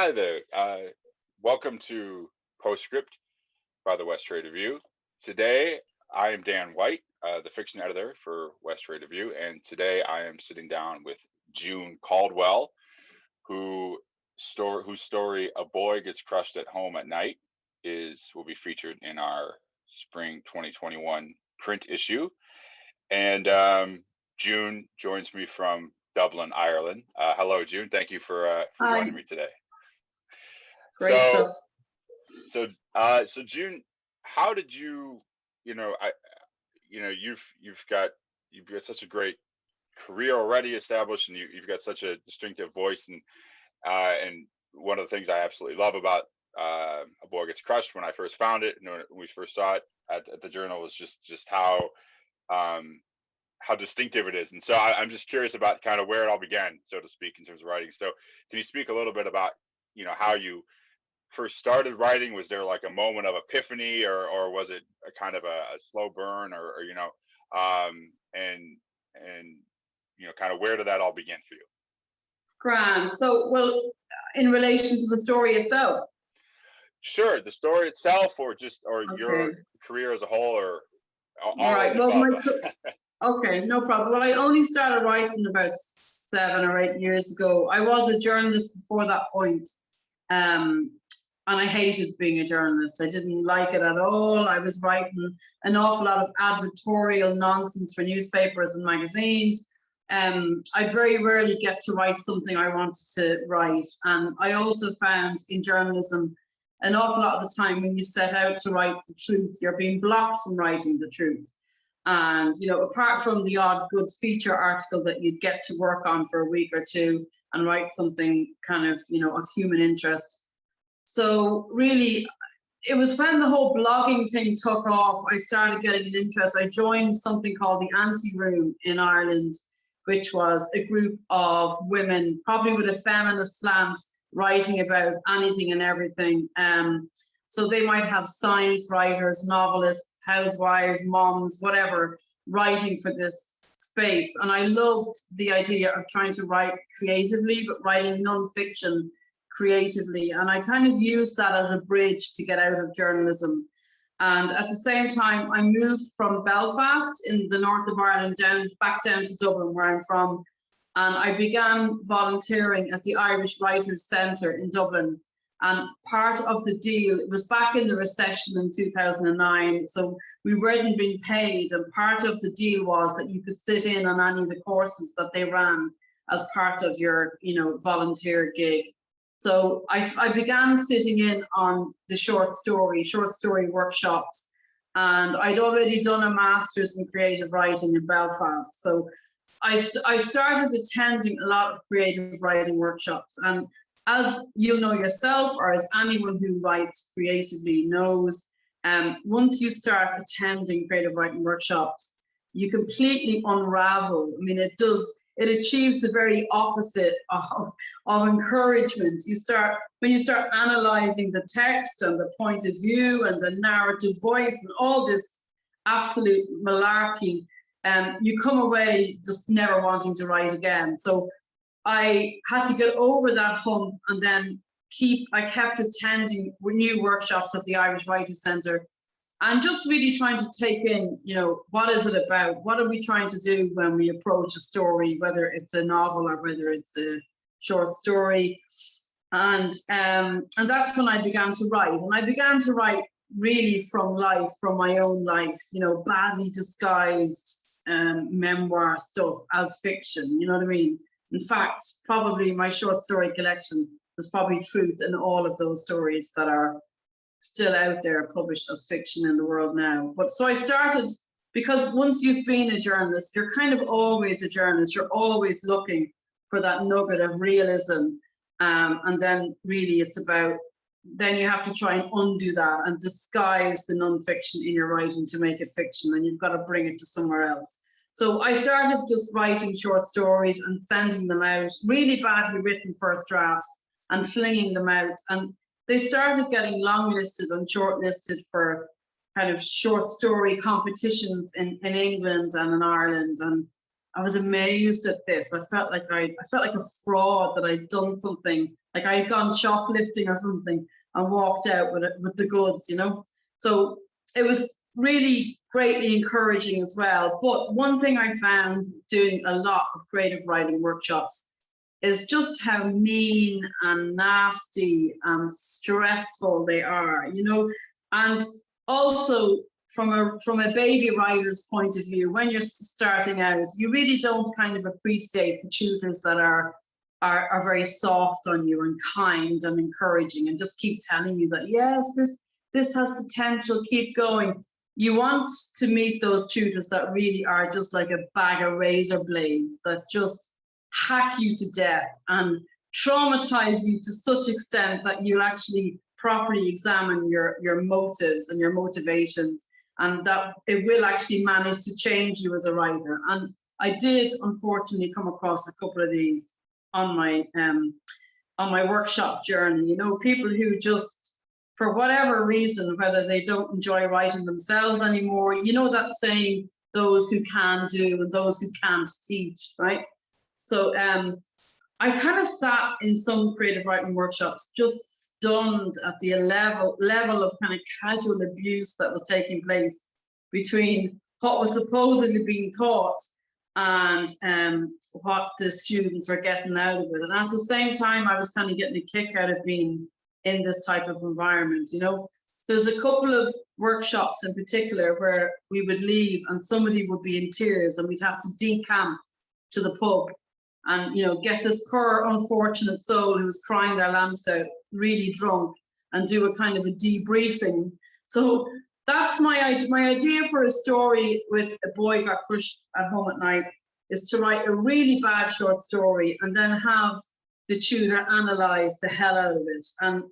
Hi there. Welcome to PostScript by the West Trade Review. Today, I am Dan White, the fiction editor for West Trade Review, and today I am sitting down with June Caldwell, whose story "A Boy Gets Crushed at Home at Night" will be featured in our spring 2021 print issue. And June joins me from Dublin, Ireland. Hello, June. Thank you for Hi, joining me today. great So, stuff. so June, how did you've got such a great career already established, and you've got such a distinctive voice, and one of the things I absolutely love about A Boy Gets Crushed when I first found it, and when we first saw it at the journal, was just um, how distinctive it is. And so I'm just curious about kind of where it all began, so to speak, in terms of writing. So can you speak a little bit about how you first started writing? Was there like a moment of epiphany, or was it a kind of a slow burn, or and kind of where did that all begin for you? Grand. So, well, in relation to the story itself. Sure, the story itself, or Okay. your career as a whole, or All all of right. the Well, above. okay, no problem. Well, I only started writing about 7 or 8 years ago. I was a journalist before that point. Um, and I hated being a journalist. I didn't like it at all. I was writing an awful lot of advertorial nonsense for newspapers and magazines. I very rarely get to write something I wanted to write. And I also found in journalism, an awful lot of the time when you set out to write the truth, you're being blocked from writing the truth. And, apart from the odd good feature article that you'd get to work on for a week or two and write something kind of, of human interest. So really, it was when the whole blogging thing took off, I started getting an interest. I joined something called the Anti-Room in Ireland, which was a group of women, probably with a feminist slant, writing about anything and everything. So they might have science writers, novelists, housewives, moms, whatever, writing for this space. And I loved the idea of trying to write creatively, but writing non-fiction creatively. And I kind of used that as a bridge to get out of journalism. And at the same time, I moved from Belfast in the north of Ireland back down to Dublin, where I'm from. And I began volunteering at the Irish Writers Centre in Dublin. And part of the deal, it was back in the recession in 2009, so we weren't being paid. And part of the deal was that you could sit in on any of the courses that they ran as part of your, volunteer gig. So I began sitting in on the short story workshops, and I'd already done a master's in creative writing in Belfast. So I started attending a lot of creative writing workshops. And as you'll know yourself, or as anyone who writes creatively knows, once you start attending creative writing workshops, you completely unravel. I mean, it achieves the very opposite of encouragement. When you start analyzing the text and the point of view and the narrative voice and all this absolute malarkey, you come away just never wanting to write again. So I had to get over that hump, and then I kept attending new workshops at the Irish Writers Centre, and just really trying to take in, what is it about? What are we trying to do when we approach a story, whether it's a novel or whether it's a short story? And that's when I began to write. And I began to write really from my own life, badly disguised memoir stuff as fiction, you know what I mean? In fact, probably my short story collection, there's probably truth in all of those stories that are still out there published as fiction in the world now. But so I started, because once you've been a journalist, you're kind of always a journalist. You're always looking for that nugget of realism. And then really it's about, then you have to try and undo that and disguise the non-fiction in your writing to make it fiction, and you've got to bring it to somewhere else. So I started just writing short stories and sending them out, really badly written first drafts, and flinging them out. And they started getting longlisted and shortlisted for kind of short story competitions in England and in Ireland. And I was amazed at this. I felt like a fraud, that I'd done something like I had gone shoplifting or something and walked out with it, with the goods, you know. So it was really greatly encouraging as well. But one thing I found doing a lot of creative writing workshops is just how mean and nasty and stressful they are, you know. And also from a baby writer's point of view, when you're starting out, you really don't kind of appreciate the tutors that are very soft on you and kind and encouraging and just keep telling you that yes, this has potential, keep going. You want to meet those tutors that really are just like a bag of razor blades that just hack you to death and traumatize you to such extent that you'll actually properly examine your motives and your motivations, and that it will actually manage to change you as a writer. And I did unfortunately come across a couple of these on my workshop journey, you know, people who just, for whatever reason, whether they don't enjoy writing themselves anymore, you know that saying, those who can do and those who can't teach, right? So I kind of sat in some creative writing workshops just stunned at the level of kind of casual abuse that was taking place between what was supposedly being taught and what the students were getting out of it. And at the same time, I was kind of getting a kick out of being in this type of environment, you know. There's a couple of workshops in particular where we would leave and somebody would be in tears and we'd have to decamp to the pub and, you know, get this poor unfortunate soul who was crying their lamps out, really drunk, and do a kind of a debriefing. So that's my idea for a story with a boy got crushed at home at night is to write a really bad short story and then have the tutor analyze the hell out of it. And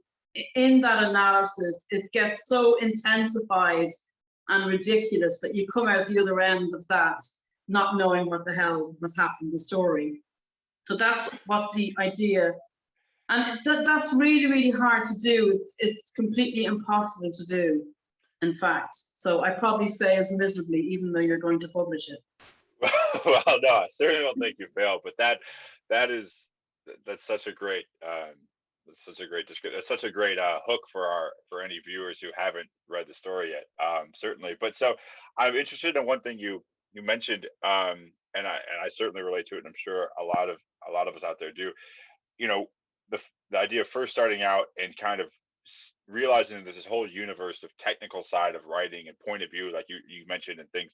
in that analysis, it gets so intensified and ridiculous that you come out the other end of that not knowing what the hell was happening in the story. So that's what the idea, and that's really, really hard to do. It's completely impossible to do, in fact. So I probably failed miserably, even though you're going to publish it. Well, no, I certainly don't think you failed, but that's such a great description. That's such a great hook for any viewers who haven't read the story yet. Certainly, but so I'm interested in one thing you mentioned, and I certainly relate to it, and I'm sure a lot of us out there do. You know, the idea of first starting out and kind of realizing that there's this whole universe of technical side of writing and point of view, like you mentioned, and things.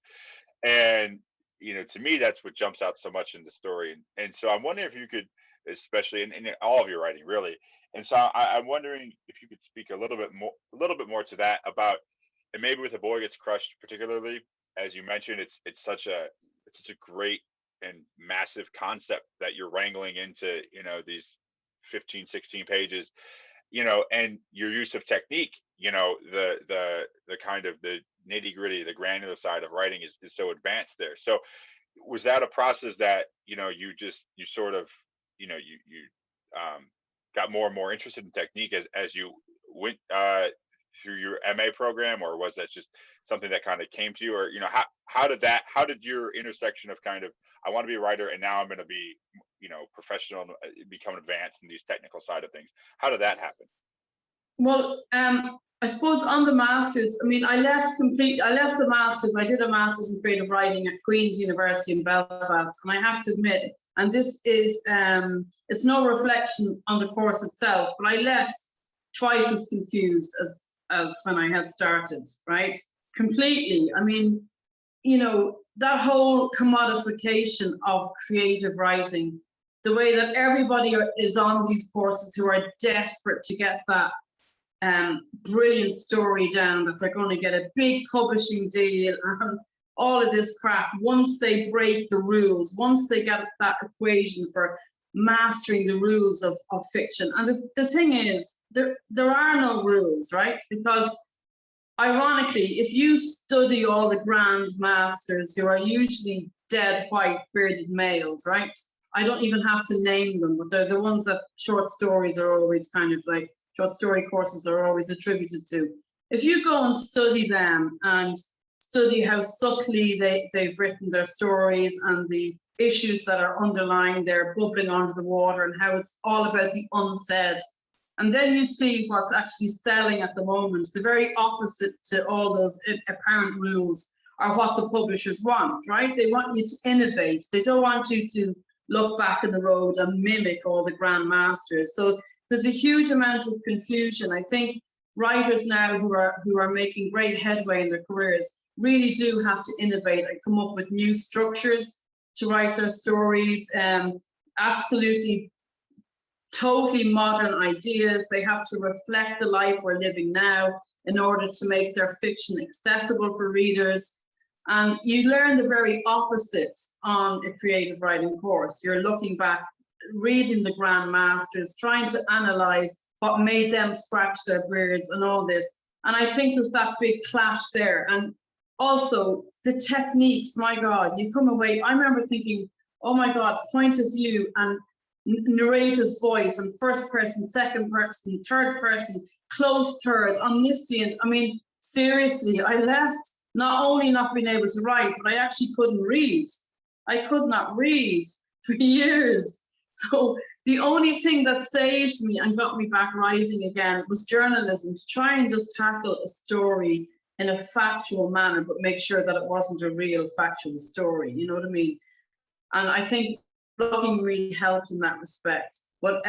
And you know, to me, that's what jumps out so much in the story. And so I'm wondering if you could, especially in all of your writing, really. And so I'm wondering if you could speak a little bit more to that about, and maybe with A Boy Gets Crushed, particularly, as you mentioned, it's such a great and massive concept that you're wrangling into, you know, these 15, 16 pages, you know, and your use of technique, you know, the kind of the nitty gritty, the granular side of writing is so advanced there. So was that a process that, you know, you sort of, you know, you got more and more interested in technique as you went through your MA program, or was that just something that kind of came to you? Or, you know, how did your intersection of kind of, I want to be a writer and now I'm going to be, you know, professional, become advanced in these technical side of things, how did that happen? Well, I suppose on the masters, I mean, I left the masters. I did a master's in creative writing at Queen's University in Belfast, and I have to admit, and this is it's no reflection on the course itself, but I left twice as confused as when I had started, right? Completely. I mean, you know, that whole commodification of creative writing, the way that everybody is on these courses who are desperate to get that brilliant story down, that they're going to get a big publishing deal and all of this crap. Once they break the rules, once they get that equation for mastering the rules of fiction. And the thing is, there are no rules, right? Because ironically, if you study all the grand masters, who are usually dead white bearded males, right? I don't even have to name them, but they're the ones that short stories are always kind of like, short story courses are always attributed to. If you go and study them and study how subtly they've written their stories and the issues that are underlying there, bubbling under the water, and how it's all about the unsaid. And then you see what's actually selling at the moment. The very opposite to all those apparent rules are what the publishers want, right? They want you to innovate. They don't want you to look back in the road and mimic all the grandmasters. So there's a huge amount of confusion. I think writers now who are making great headway in their careers really do have to innovate and come up with new structures to write their stories. Absolutely totally modern ideas. They have to reflect the life we're living now in order to make their fiction accessible for readers. And you learn the very opposite on a creative writing course. You're looking back, reading the grandmasters, trying to analyze what made them scratch their beards and all this. And I think there's that big clash there. And also the techniques, my God, you come away, I remember thinking, oh my God, point of view and narrator's voice and first person, second person, third person, close third, omniscient. I mean, seriously, I left not only not being able to write, but I actually couldn't read. I could not read for years. So the only thing that saved me and got me back writing again was journalism, to try and just tackle a story in a factual manner, but make sure that it wasn't a real factual story. You know what I mean? And I think blogging really helped in that respect. But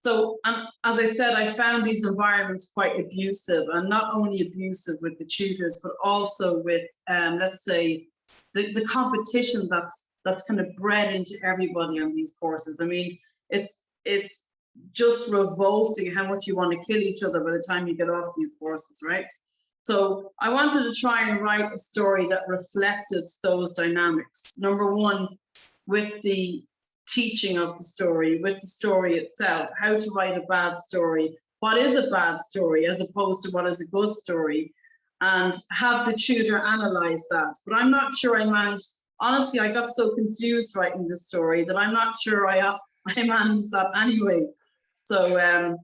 so, and as I said, I found these environments quite abusive, and not only abusive with the tutors, but also with, let's say, the competition that's kind of bred into everybody on these courses. I mean, it's just revolting how much you want to kill each other by the time you get off these courses, right? So I wanted to try and write a story that reflected those dynamics. Number one, with the teaching of the story, with the story itself, how to write a bad story, what is a bad story as opposed to what is a good story, and have the tutor analyze that. But I'm not sure I managed, honestly, I got so confused writing this story that I'm not sure I managed that anyway. So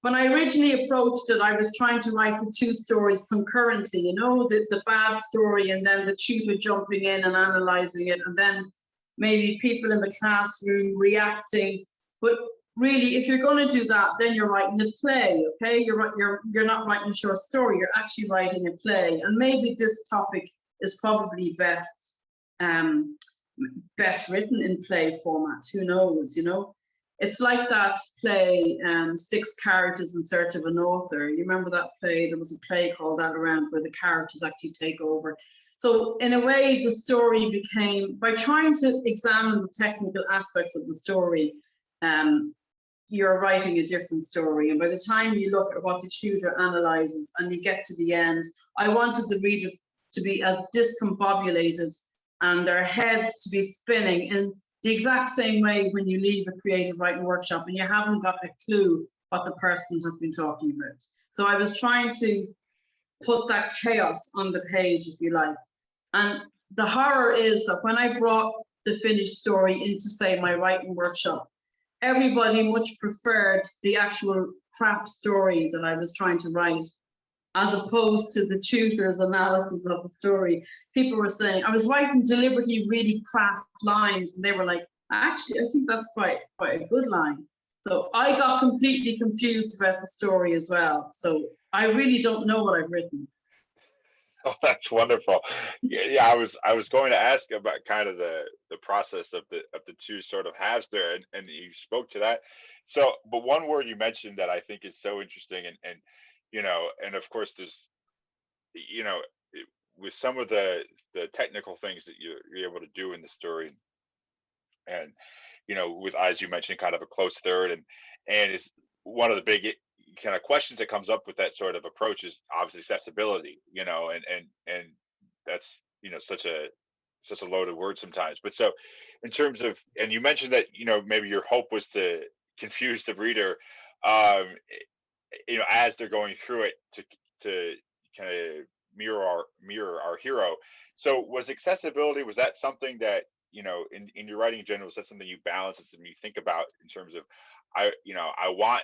when I originally approached it, I was trying to write the two stories concurrently, you know, the bad story and then the tutor jumping in and analyzing it, and then maybe people in the classroom reacting. But really, if you're going to do that, then you're writing a play, okay? You're not writing a short story, you're actually writing a play. And maybe this topic is probably best written in play format, who knows, you know? It's like that play, Six Characters in Search of an Author. You remember that play? There was a play called that around where the characters actually take over. So in a way, the story became, by trying to examine the technical aspects of the story, you're writing a different story. And by the time you look at what the tutor analyzes and you get to the end, I wanted the reader to be as discombobulated and their heads to be spinning in the exact same way when you leave a creative writing workshop and you haven't got a clue what the person has been talking about. So I was trying to put that chaos on the page, if you like. And the horror is that when I brought the finished story into, say, my writing workshop, everybody much preferred the actual crap story that I was trying to write, as opposed to the tutor's analysis of the story. People were saying, I was writing deliberately really craft lines, and they were like, actually, I think that's quite a good line. So I got completely confused about the story as well. So I really don't know what I've written. Oh, that's wonderful. Yeah, I was going to ask about kind of the process of the two sort of halves there, and you spoke to that. So, but one word you mentioned that I think is so interesting, and you know, and of course there's, you know, with some of the technical things that you're able to do in the story, and you know, with, as you mentioned, kind of a close third, and is one of the big kind of questions that comes up with that sort of approach is obviously accessibility, you know, and that's, you know, such a loaded word sometimes. But so in terms of, and you mentioned that, you know, maybe your hope was to confuse the reader, um you know, as they're going through it, to kind of mirror our hero. So was accessibility, was that something that, you know, in your writing in general, is that something you balance, is something you think about in terms of, you know, I want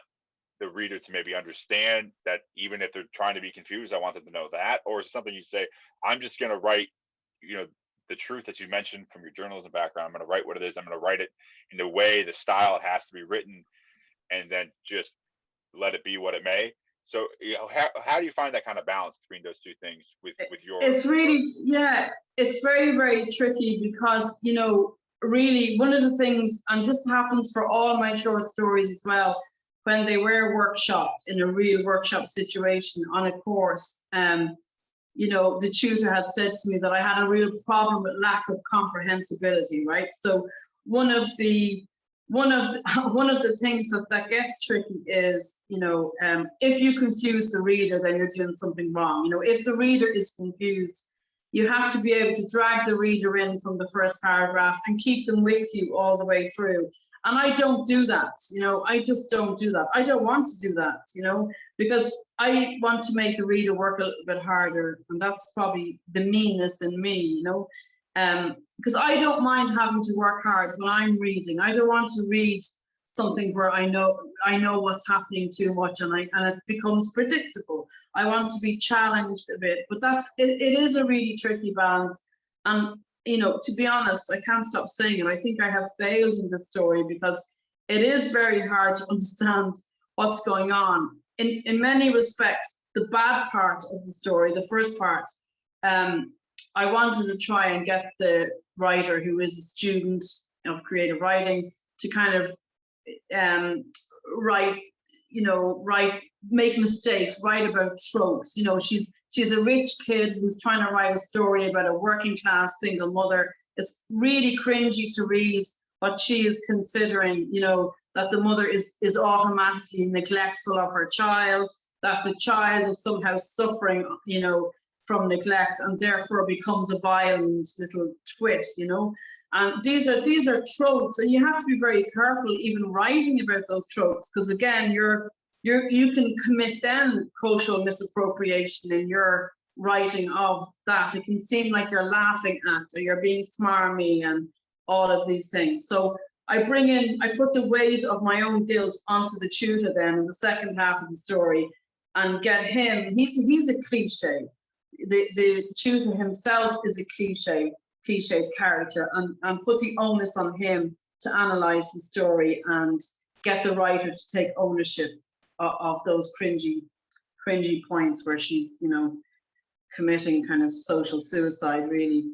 the reader to maybe understand that even if they're trying to be confused, I want them to know that? Or is it something you say, I'm just going to write, you know, the truth that you mentioned from your journalism background. I'm going to write what it is. I'm going to write it in the way, the style it has to be written, and then just let it be what it may. So, how do you find that kind of balance between those two things with your? It's really, yeah, it's very, very tricky because, really one of the things, and this happens for all my short stories as well, when they were workshopped in a real workshop situation on a course, the tutor had said to me that I had a real problem with lack of comprehensibility, right? So one of the things that gets tricky is, if you confuse the reader, then you're doing something wrong. If the reader is confused, you have to be able to drag the reader in from the first paragraph and keep them with you all the way through. And I don't do that, I just don't do that. I don't want to do that, because I want to make the reader work a little bit harder. And that's probably the meanness in me, because I don't mind having to work hard when I'm reading. I don't want to read something where I know what's happening too much and it becomes predictable. I want to be challenged a bit, but it is a really tricky balance. And to be honest, I can't stop saying it. I think I have failed in this story because it is very hard to understand what's going on. In many respects, the bad part of the story, the first part, I wanted to try and get the writer, who is a student of creative writing, to kind of make mistakes, write about tropes. She's a rich kid who's trying to write a story about a working class single mother. It's really cringy to read what she is considering, that the mother is automatically neglectful of her child, that the child is somehow suffering, from neglect, and therefore becomes a violent little twit, And these are tropes, and you have to be very careful even writing about those tropes, because again, you can commit then cultural misappropriation in your writing of that. It can seem like you're laughing at, or you're being smarmy, and all of these things. So I put the weight of my own guilt onto the tutor then in the second half of the story, and get him. He's a cliche. The tutor himself is a cliched character, and put the onus on him to analyze the story and get the writer to take ownership of those cringy points where she's committing kind of social suicide, really.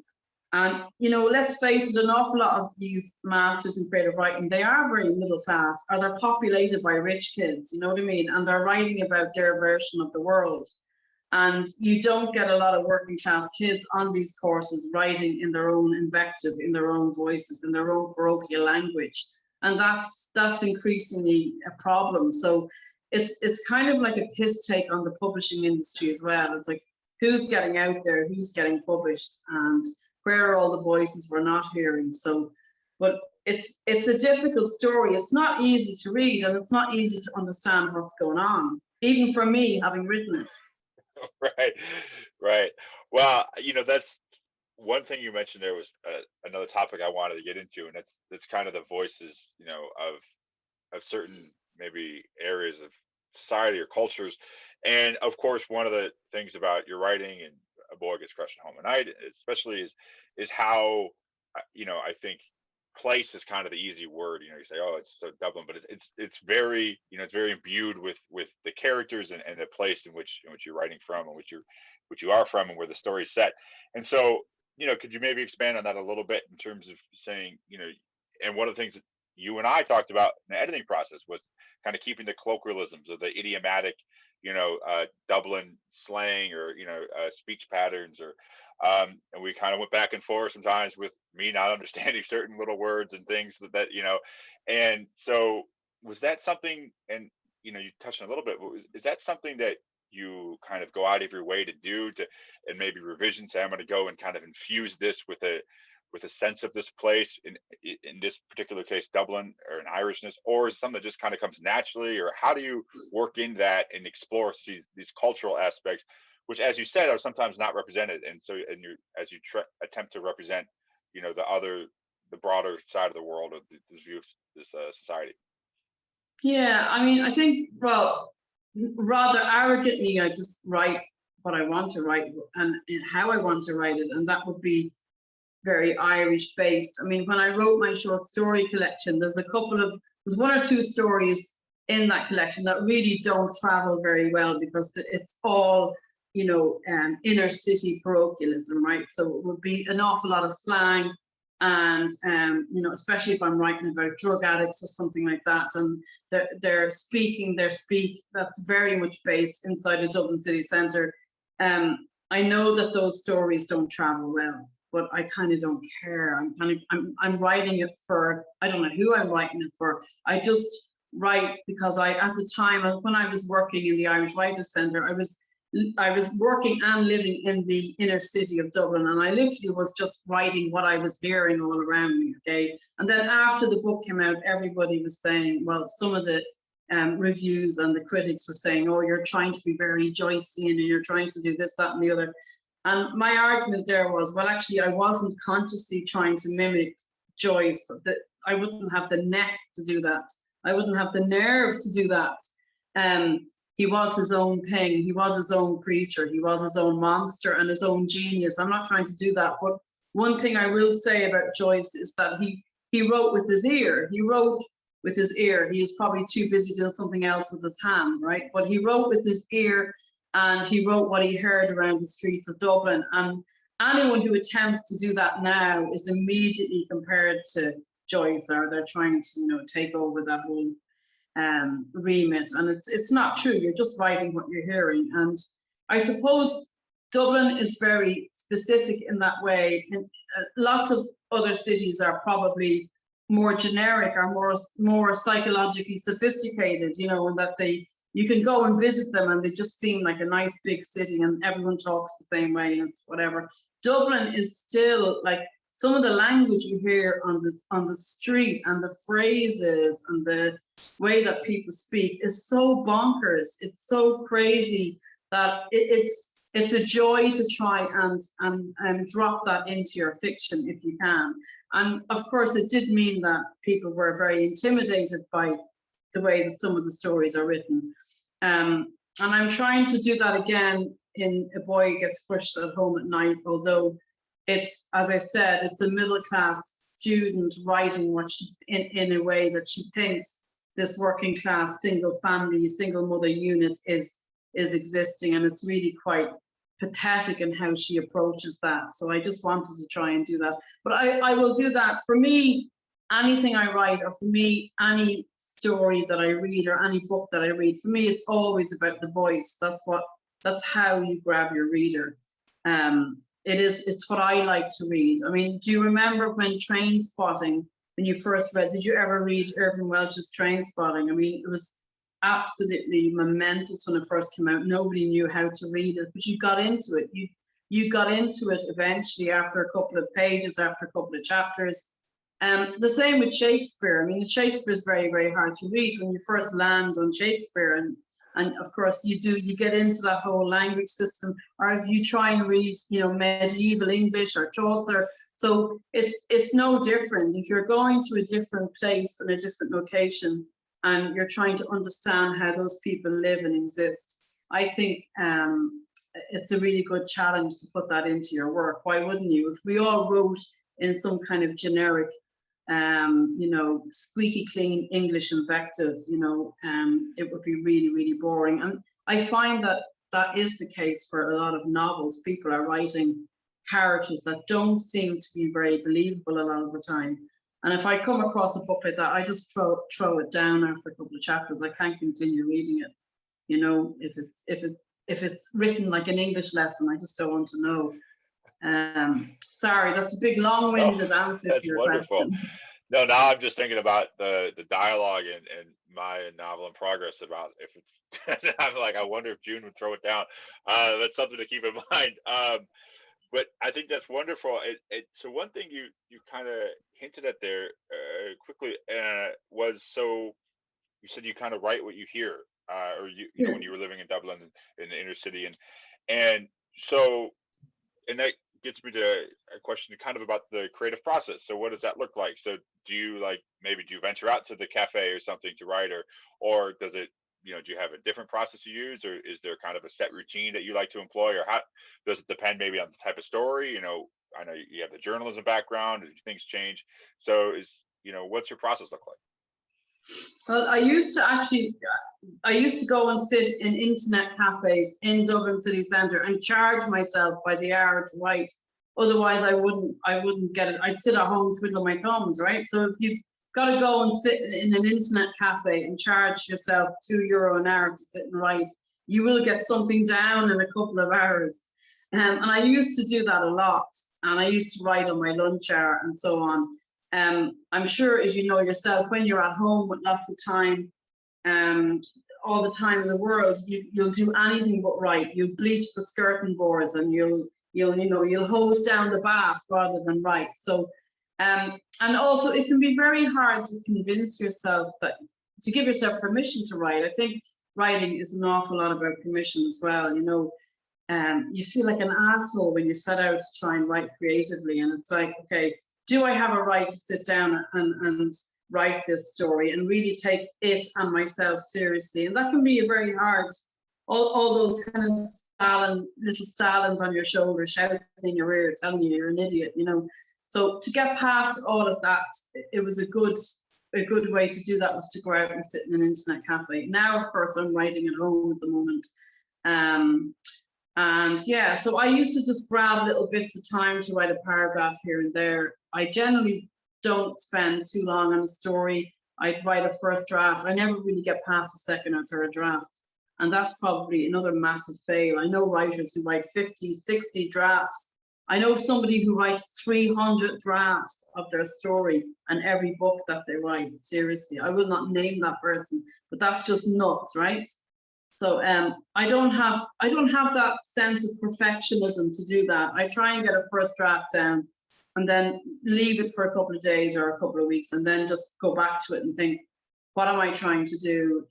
And let's face it, an awful lot of these masters in creative writing, they are very middle class, or they're populated by rich kids, you know what I mean, and they're writing about their version of the world. And you don't get a lot of working class kids on these courses writing in their own invective, in their own voices, in their own parochial language. And that's increasingly a problem. So it's kind of like a piss take on the publishing industry as well. It's like, who's getting out there, who's getting published, and where are all the voices we're not hearing? So, but it's a difficult story. It's not easy to read, and it's not easy to understand what's going on, even for me, having written it. Right. Well, that's one thing you mentioned. There was another topic I wanted to get into, and that's kind of the voices, of certain maybe areas of society or cultures. And of course, one of the things about your writing and A Boy Gets Crushed at Home at Night, especially, is how I think place is kind of the easy word. You say, oh, it's so Dublin, but it's very it's very imbued with the characters and the place in which you're writing from, and which you are from, and where the story's set. And so could you maybe expand on that a little bit in terms of saying and one of the things that you and I talked about in the editing process was kind of keeping the colloquialisms or the idiomatic Dublin slang, or speech patterns, or and we kind of went back and forth sometimes with me not understanding certain little words and things that and so was that something, and you touched on a little bit, is that something that you kind of go out of your way to do, and maybe revision, say I'm going to go and kind of infuse this with a sense of this place, in this particular case Dublin, or an Irishness, or is it something that just kind of comes naturally, or how do you work in that and explore these cultural aspects, which, as you said, are sometimes not represented, and as you attempt to represent the broader side of the world, of this view of this society? Yeah, I mean, I think, well, rather arrogantly, I just write what I want to write and how I want to write it, and that would be very Irish based. I mean, when I wrote my short story collection, there's one or two stories in that collection that really don't travel very well because it's all, inner city parochialism, right? So it would be an awful lot of slang, and especially if I'm writing about drug addicts or something like that, and their speak that's very much based inside a Dublin city centre. I know that those stories don't travel well, but I kind of don't care. I'm writing it for, I don't know who I'm writing it for. I just write because at the time when I was working in the Irish Writers Centre, I was working and living in the inner city of Dublin, and I literally was just writing what I was hearing all around me. Okay, and then after the book came out, everybody was saying, well, some of the reviews and the critics were saying, oh, you're trying to be very Joycean and you're trying to do this, that, and the other. And my argument there was, well, actually, I wasn't consciously trying to mimic Joyce. That I wouldn't have the neck to do that. I wouldn't have the nerve to do that. He was his own thing. He was his own creature. He was his own monster and his own genius. I'm not trying to do that. But one thing I will say about Joyce is that he wrote with his ear. He wrote with his ear. He was probably too busy doing something else with his hand, right? But he wrote with his ear, and he wrote what he heard around the streets of Dublin. And anyone who attempts to do that now is immediately compared to Joyce, or they're trying to, take over that whole remit. And it's not true. You're just writing what you're hearing. And I suppose Dublin is very specific in that way. And lots of other cities are probably more generic, or more psychologically sophisticated, and that you can go and visit them and they just seem like a nice big city and everyone talks the same way and it's whatever. Dublin is still like, some of the language you hear on the street and the phrases and the way that people speak is so bonkers. It's so crazy that it's a joy to try and drop that into your fiction if you can. And of course, it did mean that people were very intimidated by the way that some of the stories are written. And I'm trying to do that again in A Boy Gets Pushed at Home at Night, although it's, as I said, it's a middle class student writing what she, in a way that she thinks this working class single family, single mother unit is existing, and it's really quite pathetic in how she approaches that. So I just wanted to try and do that. But I will do that. For me, anything I write, or for me, any story that I read or any book that I read, for me, it's always about the voice. That's how you grab your reader. It's what I like to read. I mean, do you remember when Trainspotting, when you first read, did you ever read Irving Welch's Trainspotting? I mean, it was absolutely momentous when it first came out. Nobody knew how to read it, but you got into it. You got into it eventually after a couple of pages, after a couple of chapters. The same with Shakespeare. I mean, Shakespeare is very, very hard to read when you first land on Shakespeare, and of course you get into that whole language system, or if you try and read, medieval English or Chaucer. So it's no different. If you're going to a different place and a different location, and you're trying to understand how those people live and exist, I think it's a really good challenge to put that into your work. Why wouldn't you? If we all wrote in some kind of generic, squeaky clean English invective, it would be really, really boring. And I find that is the case for a lot of novels. People are writing characters that don't seem to be very believable a lot of the time. And if I come across a book like that, I just throw it down after a couple of chapters. I can't continue reading it. If it's written like an English lesson, I just don't want to know. Sorry, that's a big long-winded answer to your question. No, now I'm just thinking about the dialogue and my novel in progress, about if it's I'm like, I wonder if June would throw it down. That's something to keep in mind. But I think that's wonderful. So one thing you kind of hinted at there quickly was, so you said you kind of write what you hear, or you know, when you were living in Dublin in the inner city, and so, and that gets me to a question kind of about the creative process. So what does that look like? So do you maybe do you venture out to the cafe or something to write, or does it, do you have a different process you use, or is there kind of a set routine that you like to employ, or how does it depend maybe on the type of story? I know you have the journalism background, things change. So what's your process look like? Well, I used to go and sit in internet cafes in Dublin city centre and charge myself by the hour to write. Otherwise, I wouldn't get it. I'd sit at home twiddling my thumbs, right? So if you've got to go and sit in an internet cafe and charge yourself €2 an hour to sit and write, you will get something down in a couple of hours. And I used to do that a lot, and I used to write on my lunch hour and so on. I'm sure, as you know yourself, when you're at home with lots of time, all the time in the world, you'll do anything but write. You'll bleach the skirting boards, and you'll hose down the bath rather than write. So, and also it can be very hard to convince yourself to give yourself permission to write. I think writing is an awful lot about permission as well. You feel like an asshole when you set out to try and write creatively, and it's like, okay, do I have a right to sit down and write this story and really take it and myself seriously? And that can be a very hard, all those kind of little Stalins on your shoulder shouting in your ear, telling you you're an idiot, So to get past all of that, it was a good way to do that was to go out and sit in an internet cafe. Now, of course, I'm writing at home at the moment. And yeah, so I used to just grab little bits of time to write a paragraph here and there. I generally don't spend too long on a story. I'd write a first draft. I never really get past a second or third draft. And that's probably another massive fail. I know writers who write 50, 60 drafts. I know somebody who writes 300 drafts of their story and every book that they write. Seriously, I will not name that person, but that's just nuts, right? So I don't have that sense of perfectionism to do that. I try and get a first draft down and then leave it for a couple of days or a couple of weeks, and then just go back to it and think, what am I trying to do?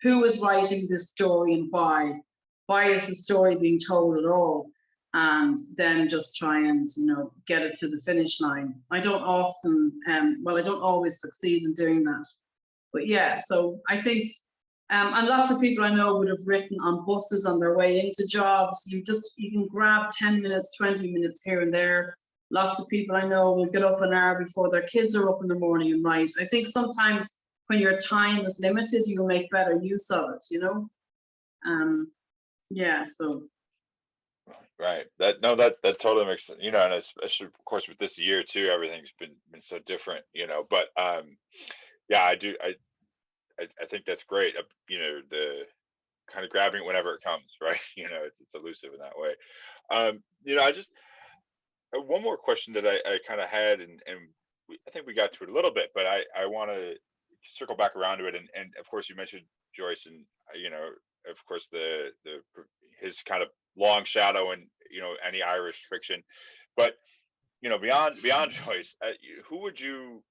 Who is writing this story and why? Why is the story being told at all? And then just try and get it to the finish line. I don't often, I don't always succeed in doing that. But yeah, so I think. And lots of people I know would have written on buses on their way into jobs. You can grab 10 minutes, 20 minutes here and there. Lots of people I know will get up an hour before their kids are up in the morning and write. I think sometimes when your time is limited, you'll make better use of it, Yeah, so. Right. That totally makes sense. And especially of course with this year too, everything's been so different, But yeah, I think that's great. The kind of grabbing it whenever it comes, right? It's elusive in that way. I just one more question that I kind of had, and I think we got to it a little bit, but I want to circle back around to it. And of course, you mentioned Joyce, and of course his kind of long shadow and any Irish fiction, but beyond Joyce, who would you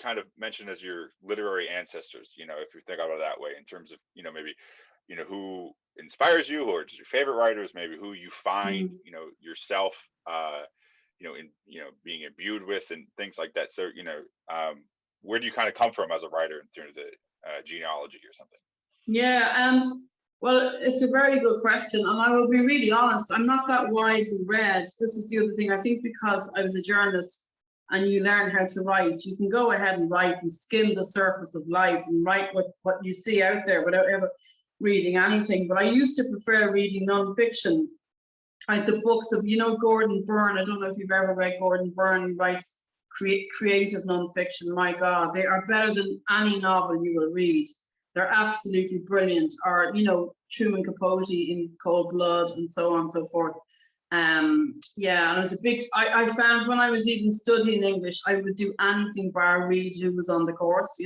kind of mention as your literary ancestors, if you think about it that way, in terms of maybe who inspires you, or just your favorite writers, maybe who you find yourself in being imbued with and things like that. So where do you kind of come from as a writer in terms of genealogy or something? Yeah, well, it's a very good question, and I will be really honest, I'm not that wise and read. This is the other thing. I think because I was a journalist and you learn how to write, you can go ahead and write and skim the surface of life and write what you see out there without ever reading anything. But I used to prefer reading nonfiction, like the books of, Gordon Byrne. I don't know if you've ever read Gordon Byrne. He writes creative nonfiction. My God, they are better than any novel you will read. They're absolutely brilliant. Or, Truman Capote in Cold Blood and so on and so forth. Yeah, and I found when I was even studying English, I would do anything bar read who was on the course,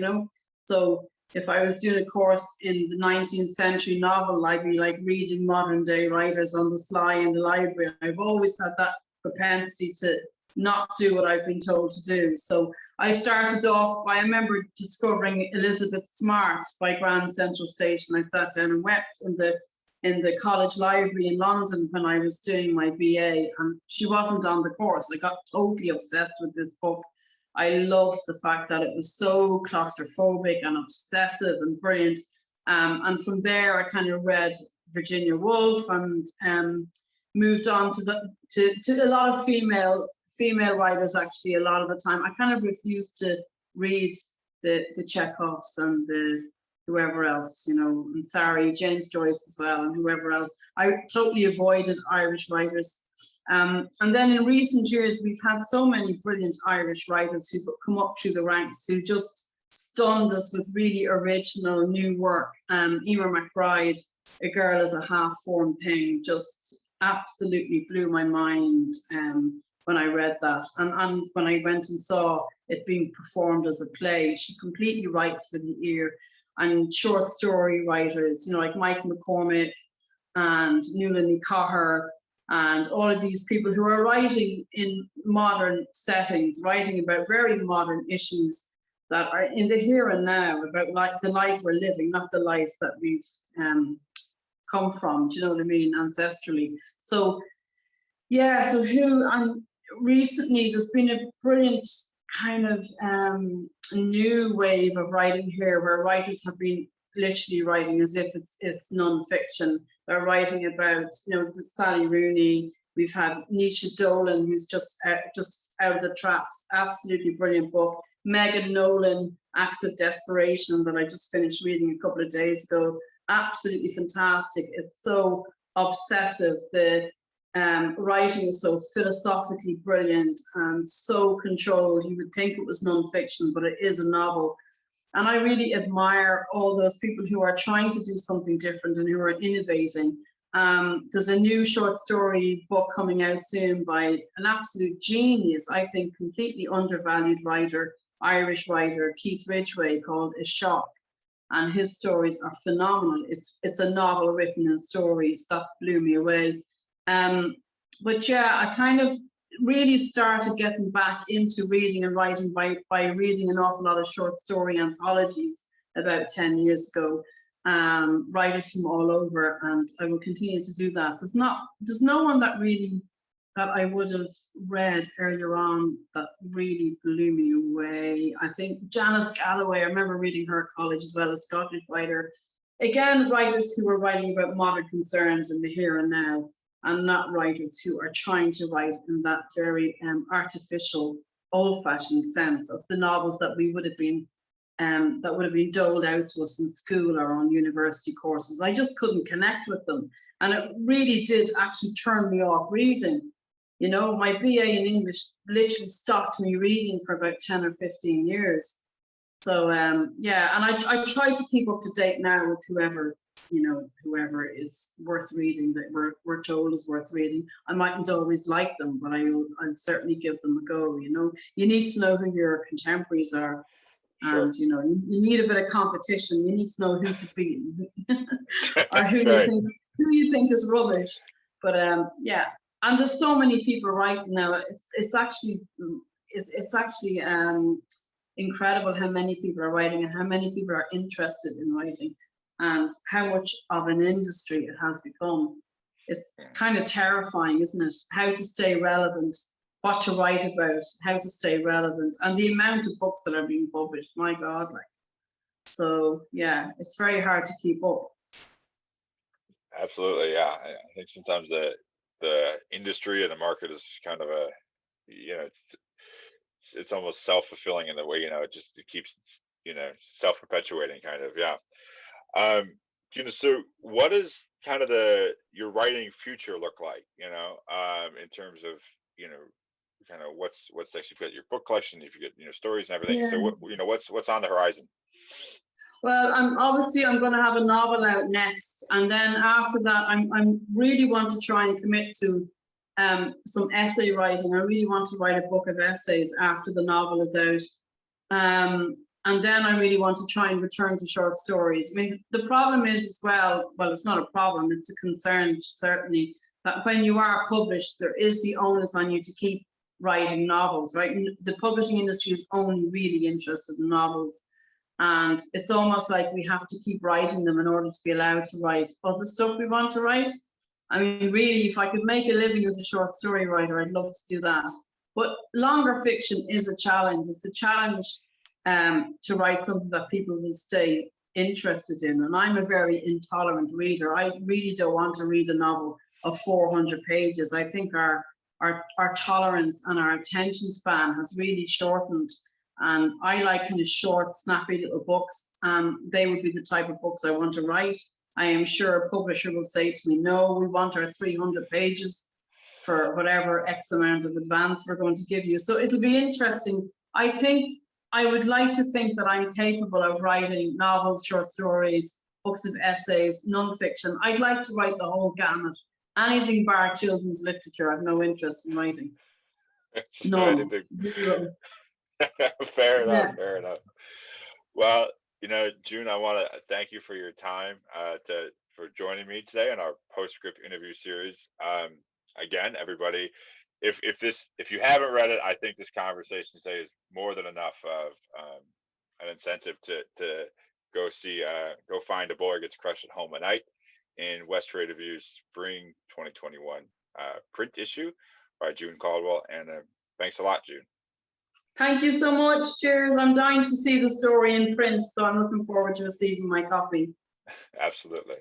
So if I was doing a course in the 19th century novel, I'd be like reading modern day writers on the sly in the library. I've always had that propensity to not do what I've been told to do. So I started off I remember discovering Elizabeth Smart by Grand Central Station. I sat down and wept in the college library in London when I was doing my BA, and she wasn't on the course. I got totally obsessed with this book. I loved the fact that it was so claustrophobic and obsessive and brilliant. And from there, I kind of read Virginia Woolf and moved on to a lot of female female writers actually a lot of the time. I kind of refuse to read the Chekhovs and the whoever else, you know, and sorry, James Joyce as well, and whoever else. I totally avoided Irish writers. And then in recent years, we've had so many brilliant Irish writers who've come up through the ranks who just stunned us with really original new work. Emer McBride, A Girl is a Half-Formed Thing, just absolutely blew my mind when I read that. And when I went and saw it being performed as a play, she completely writes for the ear. And short story writers, you know, like Mike McCormick and Nuala Coher, and all of these people who are writing in modern settings, writing about very modern issues that are in the here and now, about like the life we're living, not the life that we've come from, do you know what I mean, ancestrally. So yeah, so and recently there's been a brilliant kind of new wave of writing here, where writers have been literally writing as if it's non-fiction. They're writing about, you know, Sally Rooney. We've had Nisha Dolan, who's just out of the traps, absolutely brilliant book. Megan Nolan, Acts of Desperation, that I just finished reading a couple of days ago, absolutely fantastic. It's so obsessive. The writing is so philosophically brilliant and so controlled. You would think it was non-fiction, but it is a novel. And I really admire all those people who are trying to do something different and who are innovating. There's a new short story book coming out soon by an absolute genius, I think, completely undervalued writer, Irish writer, Keith Ridgway, called A Shock. And his stories are phenomenal. It's a novel written in stories that blew me away. But yeah, I kind of really started getting back into reading and writing by reading an awful lot of short story anthologies about 10 years ago, writers from all over, and I will continue to do that. There's no one that I would have read earlier on that really blew me away. I think Janice Galloway, I remember reading her at college as well, a Scottish writer. Again, writers who were writing about modern concerns in the here and now, and not writers who are trying to write in that very artificial, old-fashioned sense of the novels that would have been doled out to us in school or on university courses. I just couldn't connect with them, and it really did actually turn me off reading. You know, my BA in English literally stopped me reading for about 10 or 15 years. So yeah, and I try to keep up to date now with whoever is worth reading, that we're told is worth reading. I mightn't always like them, but I'll certainly give them a go. You know, you need to know who your contemporaries are, and you know, you need a bit of competition. You need to know who to beat, or who you think is rubbish. But yeah, and there's so many people writing now. It's actually incredible how many people are writing and how many people are interested in writing, and how much of an industry it has become. It's kind of terrifying, isn't it? How to stay relevant, what to write about, how to stay relevant, and the amount of books that are being published, my God, like. So yeah, it's very hard to keep up. Absolutely, yeah. I think sometimes the industry and the market is kind of a, you know, it's almost self-fulfilling in the way, you know, it keeps, you know, self-perpetuating kind of, yeah. You know, so what does kind of your writing future look like, you know, in terms of, you know, kind of what's next? You've got your book collection, if you get, you know, stories and everything. Yeah. So what, you know, what's on the horizon? Well, I'm going to have a novel out next, and then after that, I'm really want to try and commit to some essay writing. I really want to write a book of essays after the novel is out. And then I really want to try and return to short stories. I mean, the problem is as well, it's not a problem, it's a concern, certainly, that when you are published, there is the onus on you to keep writing novels, right? The publishing industry is only really interested in novels. And it's almost like we have to keep writing them in order to be allowed to write other stuff we want to write. I mean, really, if I could make a living as a short story writer, I'd love to do that. But longer fiction is a challenge. It's a challenge to write something that people will stay interested in. And I'm a very intolerant reader. I really don't want to read a novel of 400 pages. I think our our tolerance and our attention span has really shortened. And I like kind of short, snappy little books, and they would be the type of books I want to write. I am sure a publisher will say to me, no, we want our 300 pages for whatever X amount of advance we're going to give you. So it'll be interesting. I think I would like to think that I'm capable of writing novels, short stories, books of essays, nonfiction. I'd like to write the whole gamut. Anything bar children's literature, I've no interest in writing. None. Zero. Fair enough. Yeah. Fair enough. Well, June, I want to thank you for your time for joining me today on our PostScript interview series. Again, everybody, if you haven't read it, I think this conversation today is more than enough of an incentive to go find A Boy Gets Crushed at Home at Night in West Trade Review's spring 2021 print issue by June Caldwell. And thanks a lot, June. Thank you so much. Cheers. I'm dying to see the story in print, so I'm looking forward to receiving my copy. Absolutely.